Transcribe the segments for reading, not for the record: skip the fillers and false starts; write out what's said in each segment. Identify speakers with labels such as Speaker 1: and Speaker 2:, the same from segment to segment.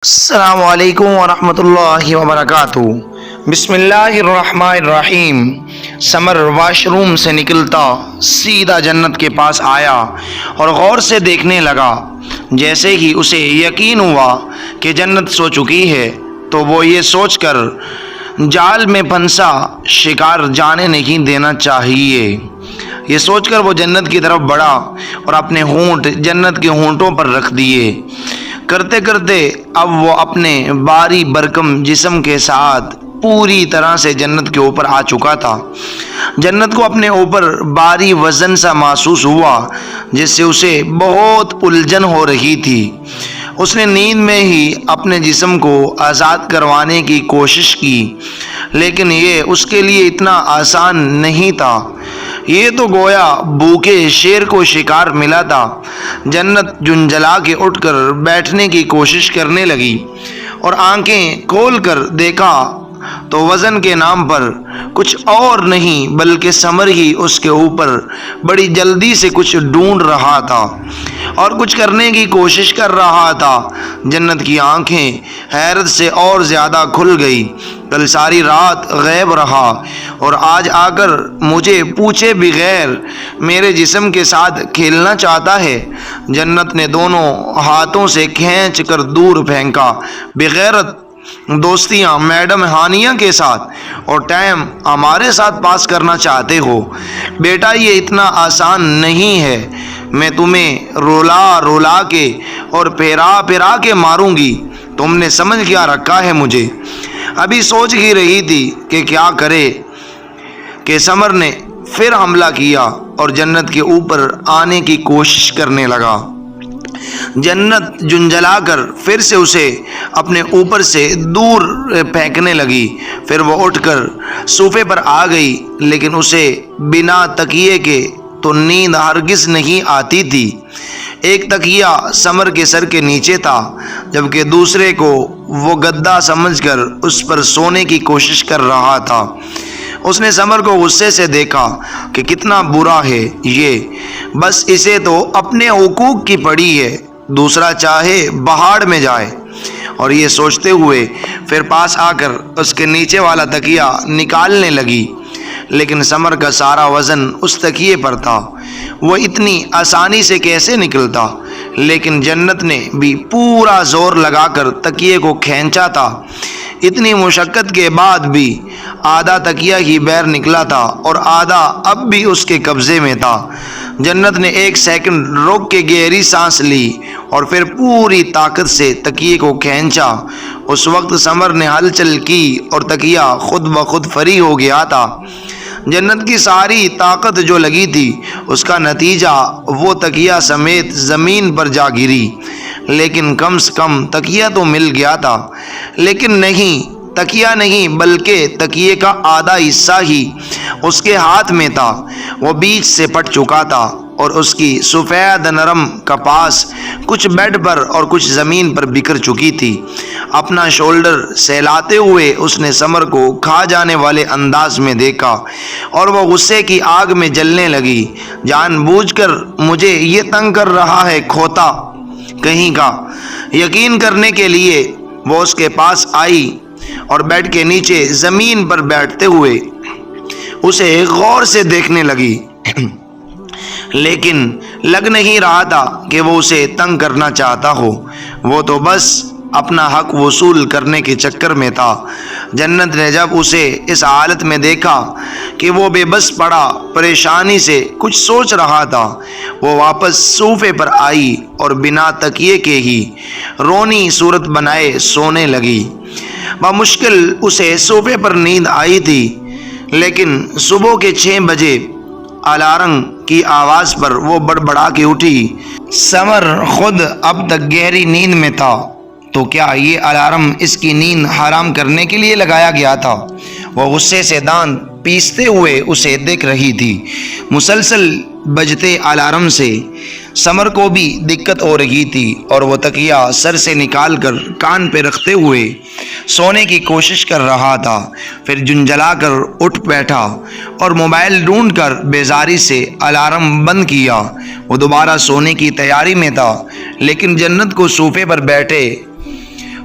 Speaker 1: السلام علیکم ورحمۃ اللہ وبرکاتہ۔ بسم اللہ الرحمن الرحیم۔ سمر واش روم سے نکلتا سیدھا جنت کے پاس آیا اور غور سے دیکھنے لگا۔ جیسے ہی اسے یقین ہوا کہ جنت سو چکی ہے تو وہ یہ سوچ کر جال میں پھنسا شکار جانے نہیں دینا چاہیے۔ یہ سوچ کر وہ جنت کی طرف بڑھا اور اپنے ہونٹ جنت کے ہونٹوں پر رکھ دیے۔ کرتے کرتے اب وہ اپنے باری برکم جسم کے ساتھ پوری طرح سے جنت کے اوپر آ چکا تھا۔ جنت کو اپنے اوپر باری وزن سا محسوس ہوا جس سے اسے بہت الجھن ہو رہی تھی۔ اس نے نیند میں ہی اپنے جسم کو آزاد کروانے کی کوشش کی، لیکن یہ اس کے لیے اتنا آسان نہیں تھا۔ یہ تو گویا بھوکے شیر کو شکار ملا تھا۔ جنت جنجلا کے اٹھ کر بیٹھنے کی کوشش کرنے لگی اور آنکھیں کھول کر دیکھا تو وزن کے نام پر کچھ اور نہیں بلکہ سمر ہی اس کے اوپر بڑی جلدی سے کچھ ڈھونڈ رہا تھا اور کچھ کرنے کی کوشش کر رہا تھا۔ جنت کی آنکھیں حیرت سے اور زیادہ کھل گئی۔ کل ساری رات غائب رہا اور آج آ کر مجھے پوچھے بغیر میرے جسم کے ساتھ کھیلنا چاہتا ہے۔ جنت نے دونوں ہاتھوں سے کھینچ کر دور پھینکا۔ بغیرت دوستیاں میڈم ہانیہ کے ساتھ اور ٹائم ہمارے ساتھ پاس کرنا چاہتے ہو؟ بیٹا یہ اتنا آسان نہیں ہے۔ میں تمہیں رولا رولا کے اور پھیرا پھیرا کے ماروں گی۔ تم نے سمجھ کیا رکھا ہے مجھے؟ ابھی سوچ ہی رہی تھی کہ کیا کرے کہ سمر نے پھر حملہ کیا اور جنت کے اوپر آنے کی کوشش کرنے لگا۔ جنت جنجلا کر پھر سے اسے اپنے اوپر سے دور پھینکنے لگی۔ پھر وہ اٹھ کر صوفے پر آ گئی، لیکن اسے بنا تکیے کے تو نیند ہرگز نہیں آتی تھی۔ ایک تکیہ سمر کے سر کے نیچے تھا، جبکہ دوسرے کو وہ گدا سمجھ کر اس پر سونے کی کوشش کر رہا تھا۔ اس نے سمر کو غصے سے دیکھا کہ کتنا برا ہے یہ، بس اسے تو اپنے حقوق کی پڑی ہے، دوسرا چاہے پہاڑ میں جائے۔ اور یہ سوچتے ہوئے پھر پاس آ کر اس کے نیچے والا تکیہ نکالنے لگی، لیکن سمر کا سارا وزن اس تکیے پر تھا۔ وہ اتنی آسانی سے کیسے نکلتا؟ لیکن جنت نے بھی پورا زور لگا کر تکیے کو کھینچا تھا۔ اتنی مشقت کے بعد بھی آدھا تکیہ ہی باہر نکلا تھا اور آدھا اب بھی اس کے قبضے میں تھا۔ جنت نے ایک سیکنڈ روک کے گہری سانس لی اور پھر پوری طاقت سے تکیے کو کھینچا۔ اس وقت سمر نے ہلچل کی اور تکیہ خود بخود فری ہو گیا تھا۔ جنت کی ساری طاقت جو لگی تھی اس کا نتیجہ وہ تکیہ سمیت زمین پر جا گری، لیکن کم سے کم تکیہ تو مل گیا تھا۔ لیکن نہیں، تکیہ نہیں بلکہ تکیے کا آدھا حصہ ہی اس کے ہاتھ میں تھا۔ وہ بیچ سے پھٹ چکا تھا اور اس کی سفید نرم کپاس کچھ بیڈ پر اور کچھ زمین پر بکھر چکی تھی۔ اپنا شولڈر سہلاتے ہوئے اس نے سمر کو کھا جانے والے انداز میں دیکھا اور وہ غصے کی آگ میں جلنے لگی۔ جان بوجھ کر مجھے یہ تنگ کر رہا ہے کھوتا کہیں کا۔ یقین کرنے کے لیے وہ اس کے پاس آئی اور بیڈ کے نیچے زمین پر بیٹھتے ہوئے اسے غور سے دیکھنے لگی، لیکن لگ نہیں رہا تھا کہ وہ اسے تنگ کرنا چاہتا ہو، وہ تو بس اپنا حق وصول کرنے کے چکر میں تھا۔ جنت نے جب اسے اس حالت میں دیکھا کہ وہ بے بس پڑا پریشانی سے کچھ سوچ رہا تھا، وہ واپس صوفے پر آئی اور بنا تکیے کے ہی رونی صورت بنائے سونے لگی۔ بمشکل اسے صوفے پر نیند آئی تھی، لیکن صبح کے 6 بجے الارم کی آواز پر وہ بڑبڑا کے اٹھی۔ سمر خود اب تک گہری نیند میں تھا، تو کیا یہ الارم اس کی نیند حرام کرنے کے لیے لگایا گیا تھا؟ وہ غصے سے دانت پیستے ہوئے اسے دیکھ رہی تھی۔ مسلسل بجتے الارم سے سمر کو بھی دقت ہو رہی تھی اور وہ تکیہ سر سے نکال کر کان پہ رکھتے ہوئے سونے کی کوشش کر رہا تھا۔ پھر جنجلا کر اٹھ بیٹھا اور موبائل ڈھونڈ کر بیزاری سے الارم بند کیا۔ وہ دوبارہ سونے کی تیاری میں تھا، لیکن جنت کو صوفے پر بیٹھے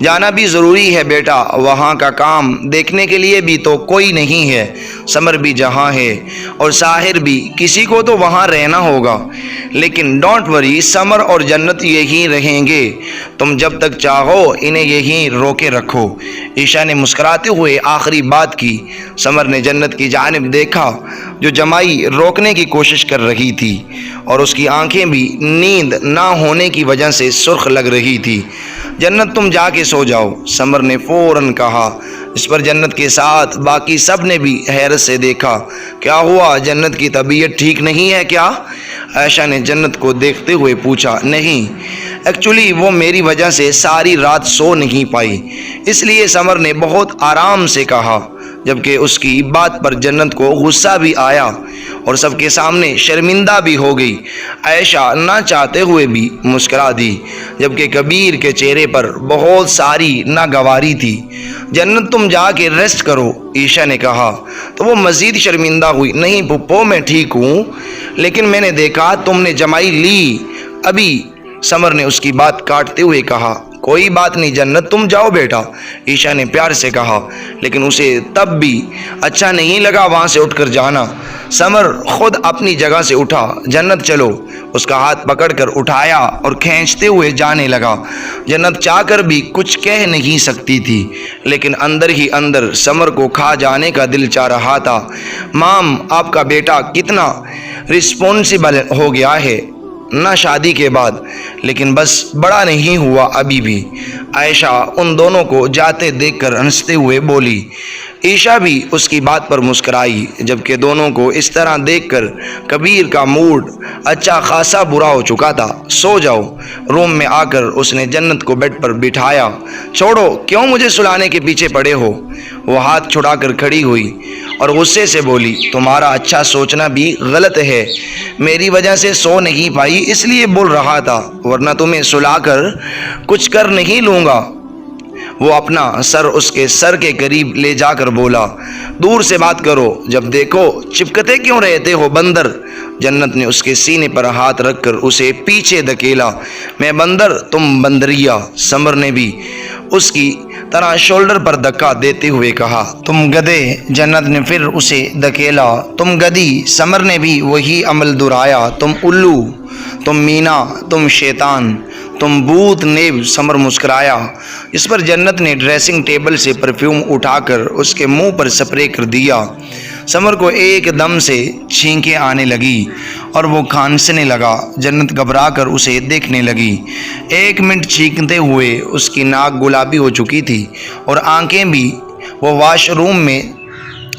Speaker 1: جانا بھی ضروری ہے بیٹا، وہاں کا کام دیکھنے کے لیے بھی تو کوئی نہیں ہے، سمر بھی جہاں ہے اور ساحر بھی، کسی کو تو وہاں رہنا ہوگا، لیکن ڈونٹ وری، سمر اور جنت یہیں رہیں گے، تم جب تک چاہو انہیں یہیں روکے رکھو۔ عائشہ نے مسکراتے ہوئے آخری بات کی۔ سمر نے جنت کی جانب دیکھا جو جمائی روکنے کی کوشش کر رہی تھی، اور اس کی آنکھیں بھی نیند نہ ہونے کی وجہ سے سرخ لگ رہی تھی۔ جنت تم جا کے سو جاؤ، سمر نے فوراً کہا۔ اس پر جنت کے ساتھ باقی سب نے بھی حیرت سے دیکھا۔ کیا ہوا، جنت کی طبیعت ٹھیک نہیں ہے کیا؟ عائشہ نے جنت کو دیکھتے ہوئے پوچھا۔ نہیں، ایکچولی وہ میری وجہ سے ساری رات سو نہیں پائی، اس لیے سمر نے بہت آرام سے کہا، جبکہ اس کی بات پر جنت کو غصہ بھی آیا اور سب کے سامنے شرمندہ بھی ہو گئی۔ عائشہ نہ چاہتے ہوئے بھی مسکرا دی، جبکہ کبیر کے چہرے پر بہت ساری ناگواری تھی۔ جنت تم جا کے ریسٹ کرو، عائشہ نے کہا، تو وہ مزید شرمندہ ہوئی۔ نہیں پھپھو، میں ٹھیک ہوں، لیکن میں نے دیکھا تم نے جمائی لی ابھی، سمر نے اس کی بات کاٹتے ہوئے کہا۔ کوئی بات نہیں جنت، تم جاؤ بیٹا، عائشہ نے پیار سے کہا، لیکن اسے تب بھی اچھا نہیں لگا وہاں سے اٹھ کر جانا۔ سمر خود اپنی جگہ سے اٹھا۔ جنت چلو، اس کا ہاتھ پکڑ کر اٹھایا اور کھینچتے ہوئے جانے لگا۔ جنت چاہ کر بھی کچھ کہہ نہیں سکتی تھی، لیکن اندر ہی اندر سمر کو کھا جانے کا دل چاہ رہا تھا۔ مام، آپ کا بیٹا کتنا رسپونسبل ہو گیا ہے نہ شادی کے بعد، لیکن بس بڑا نہیں ہوا ابھی بھی۔ عائشہ ان دونوں کو جاتے دیکھ کر ہنستے ہوئے بولی۔ عائشہ بھی اس کی بات پر مسکرائی، جبکہ دونوں کو اس طرح دیکھ کر کبیر کا موڈ اچھا خاصا برا ہو چکا تھا۔ سو جاؤ، روم میں آ کر اس نے جنت کو بیڈ پر بٹھایا۔ چھوڑو، کیوں مجھے سلانے کے پیچھے پڑے ہو؟ وہ ہاتھ چھڑا کر کھڑی ہوئی اور غصے سے بولی، تمہارا اچھا سوچنا بھی غلط ہے، میری وجہ سے سو نہیں پائی اس لیے بول رہا تھا، ورنہ تمہیں سلا کر کچھ کر نہیں لوں گا۔ وہ اپنا سر اس کے سر کے قریب لے جا کر بولا، دور سے بات کرو، جب دیکھو چپکتے کیوں رہتے ہو بندر؟ جنت نے اس کے سینے پر ہاتھ رکھ کر اسے پیچھے دھکیلا۔ میں بندر، تم بندریا، سمر نے بھی اس کی طرح شولڈر پر دھکا دیتے ہوئے کہا۔ تم گدھے، جنت نے پھر اسے دھکیلا۔ تم گدھی، سمر نے بھی وہی عمل دہرایا۔ تم الو، تم مینا، تم شیطان، تم بھوت نیب، سمر مسکرایا۔ اس پر جنت نے ڈریسنگ ٹیبل سے پرفیوم اٹھا کر اس کے منہ پر سپرے کر دیا۔ سمر کو ایک دم سے چھینکیں آنے لگی اور وہ کھانسنے لگا۔ جنت گھبرا کر اسے دیکھنے لگی۔ 1 منٹ چھینکتے ہوئے اس کی ناک گلابی ہو چکی تھی اور آنکھیں بھی۔ وہ واش روم میں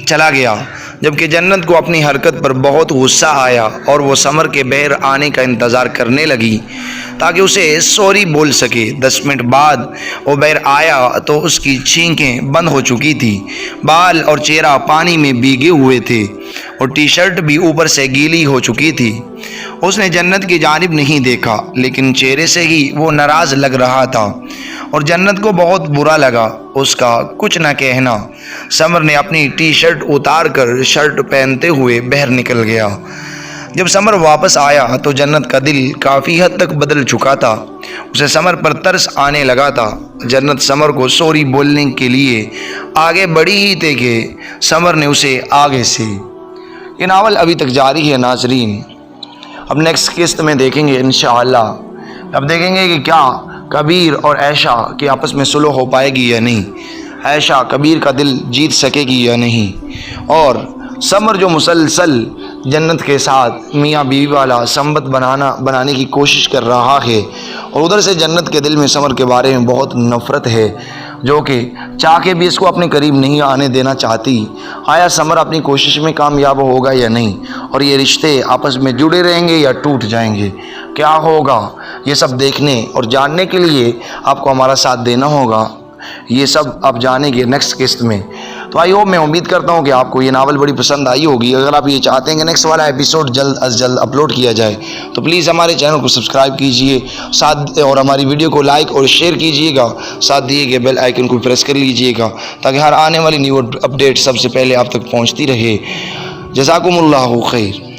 Speaker 1: چلا گیا، جبکہ جنت کو اپنی حرکت پر بہت غصہ آیا اور وہ سمر کے باہر آنے کا انتظار کرنے لگی تاکہ اسے سوری بول سکے۔ 10 منٹ بعد وہ باہر آیا تو اس کی چھینکیں بند ہو چکی تھی، بال اور چہرہ پانی میں بھیگے ہوئے تھے اور ٹی شرٹ بھی اوپر سے گیلی ہو چکی تھی۔ اس نے جنت کی جانب نہیں دیکھا، لیکن چہرے سے ہی وہ ناراض لگ رہا تھا اور جنت کو بہت برا لگا اس کا کچھ نہ کہنا۔ سمر نے اپنی ٹی شرٹ اتار کر شرٹ پہنتے ہوئے باہر نکل گیا۔ جب سمر واپس آیا تو جنت کا دل کافی حد تک بدل چکا تھا، اسے سمر پر ترس آنے لگا تھا۔ جنت سمر کو سوری بولنے کے لیے آگے بڑھی ہی تھے کہ سمر نے اسے آگے سے۔ یہ ناول ابھی تک جاری ہے ناظرین، اب نیکسٹ قسط میں دیکھیں گے انشاءاللہ۔ اب دیکھیں گے کہ کیا کبیر اور عائشہ کی آپس میں صلح ہو پائے گی یا نہیں، عائشہ کبیر کا دل جیت سکے گی یا نہیں، اور سمر جو مسلسل جنت کے ساتھ میاں بیوی والا سمبت بنانے کی کوشش کر رہا ہے، اور ادھر سے جنت کے دل میں سمر کے بارے میں بہت نفرت ہے، جو کہ چاہ کے بھی اس کو اپنے قریب نہیں آنے دینا چاہتی۔ آیا سمر اپنی کوشش میں کامیاب ہوگا یا نہیں، اور یہ رشتے آپس میں جڑے رہیں گے یا ٹوٹ جائیں گے، کیا ہوگا، یہ سب دیکھنے اور جاننے کے لیے آپ کو ہمارا ساتھ دینا ہوگا۔ یہ سب آپ جانیں گے نیکسٹ قسط میں۔ تو آئی ہوپ، میں امید کرتا ہوں کہ آپ کو یہ ناول بڑی پسند آئی ہوگی۔ اگر آپ یہ چاہتے ہیں کہ نیکسٹ والا ایپیسوڈ جلد از جلد اپلوڈ کیا جائے تو پلیز ہمارے چینل کو سبسکرائب کیجئے، اور ہماری ویڈیو کو لائک اور شیئر کیجئے گا، ساتھ دیے گئے بیل آئیکن کو پریس کر لیجئے گا تاکہ ہر آنے والی نیو اپڈیٹ سب سے پہلے آپ تک پہنچتی رہے۔ جزاکم اللہ خیر۔